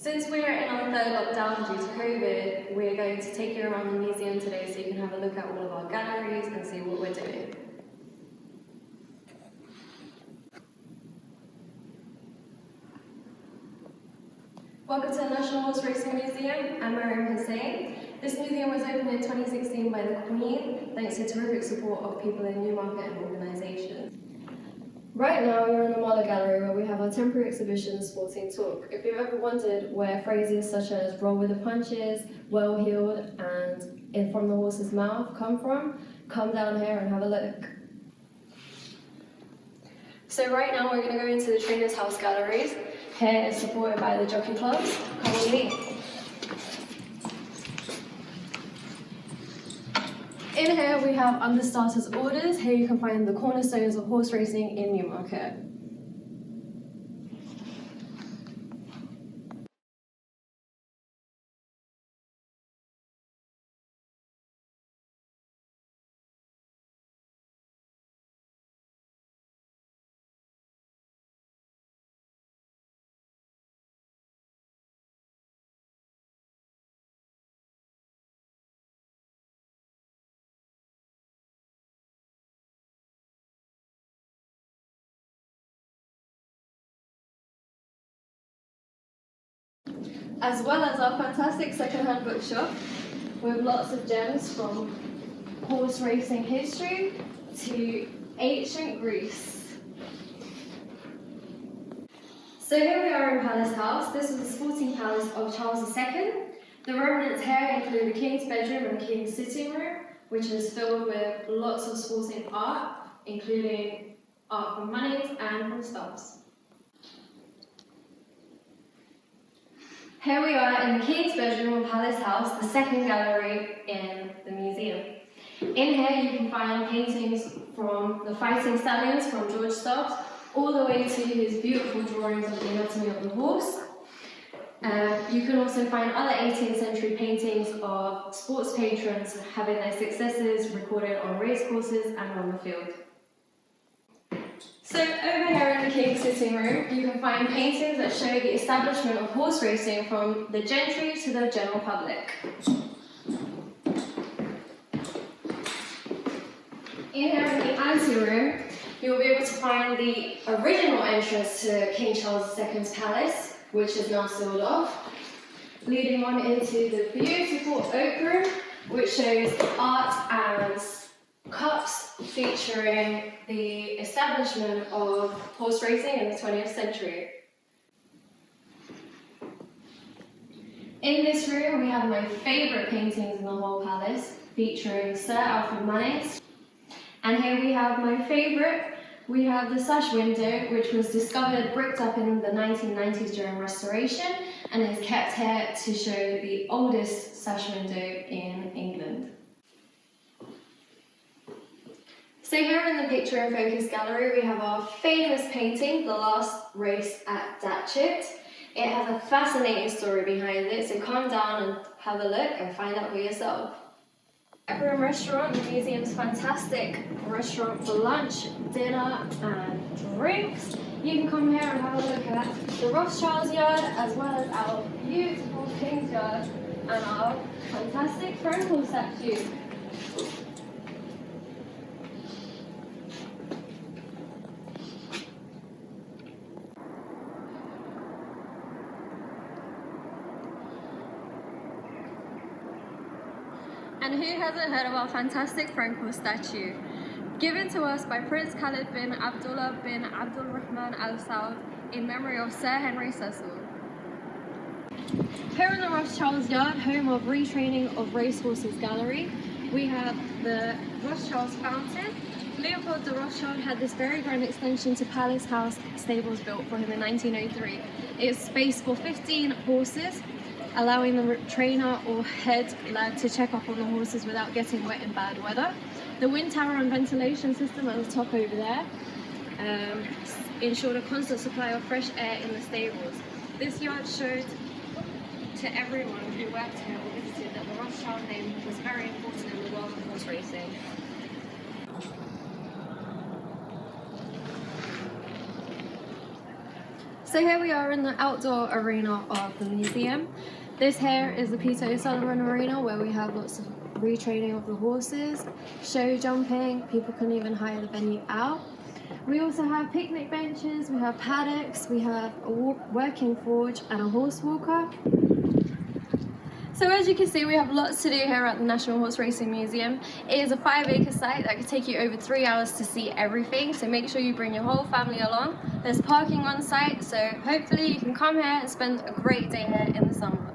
Since we're in our third lockdown due to COVID, we're going to take you around the museum today so you can have a look at all of our galleries and see what we're doing. Welcome to the National Horse Racing Museum. I'm Mariam Hussain. This museum was opened in 2016 by the Queen, thanks to terrific support of people in Newmarket and organisations. Right now, you're in the Marlow Gallery where we have our temporary exhibition, Sporting Talk. If you've ever wondered where phrases such as roll with the punches, well-heeled, and in from the horse's mouth come from, come down here and have a look. So right now, we're going to go into the Trainers' House galleries. Here is supported by the jockey clubs. Come with me. In here we have understarters orders. Here you can find the cornerstones of horse racing in Newmarket. As well as our fantastic second-hand bookshop with lots of gems from horse racing history to ancient Greece. So here we are in Palace House. This was the sporting palace of Charles II. The remnants here include the King's bedroom and the King's sitting room, which is filled with lots of sporting art, including art from moneys and from stumps. Here we are in the King's bedroom of Palace House, the second gallery in the museum. In here you can find paintings from the Fighting Stallions from George Stubbs, all the way to his beautiful drawings of the anatomy of the horse. You can also find other 18th century paintings of sports patrons having their successes recorded on racecourses and on the field. So over here in the King's sitting room, you can find paintings that show the establishment of horse racing from the gentry to the general public. In here in the anteroom, you'll be able to find the original entrance to King Charles II's palace, which is now sealed off, leading on into the beautiful oak room, which shows art and cups featuring the establishment of horse racing in the 20th century. In this room we have my favourite paintings in the whole palace, featuring Sir Alfred Manning's. And here we have my favourite. We have the sash window, which was discovered bricked up in the 1990s during restoration and is kept here to show the oldest sash window in England. So here in the Picture and Focus gallery we have our famous painting, The Last Race at Datchet. It has a fascinating story behind it, so come down and have a look and find out for yourself. Room Restaurant, the museum's fantastic restaurant for lunch, dinner and drinks. You can come here and have a look at the Rothschild's yard as well as our beautiful King's yard and our fantastic Frankel statue. And who hasn't heard of our fantastic Frankel statue? Given to us by Prince Khalid bin Abdullah bin Abdul Rahman Al Saud in memory of Sir Henry Cecil. Here in the Rothschild's yard, home of retraining of racehorses gallery, we have the Rothschild's fountain. Leopold de Rothschild had this very grand extension to Palace House stables built for him in 1903. It's space for 15 horses, allowing the trainer or head lad to check up on the horses without getting wet in bad weather. The wind tower and ventilation system at the top over there ensured a constant supply of fresh air in the stables. This yard showed to everyone who worked here or visited that the Rothschild name was very important in the world of horse racing. So here we are in the outdoor arena of the museum. This here is the Peter O'Sullivan Arena, where we have lots of retraining of the horses, show jumping, people can even hire the venue out. We also have picnic benches, we have paddocks, we have a working forge and a horse walker. So as you can see, we have lots to do here at the National Horse Racing Museum. It is a 5-acre site that could take you over 3 hours to see everything, so make sure you bring your whole family along. There's parking on site, so hopefully you can come here and spend a great day here in the summer.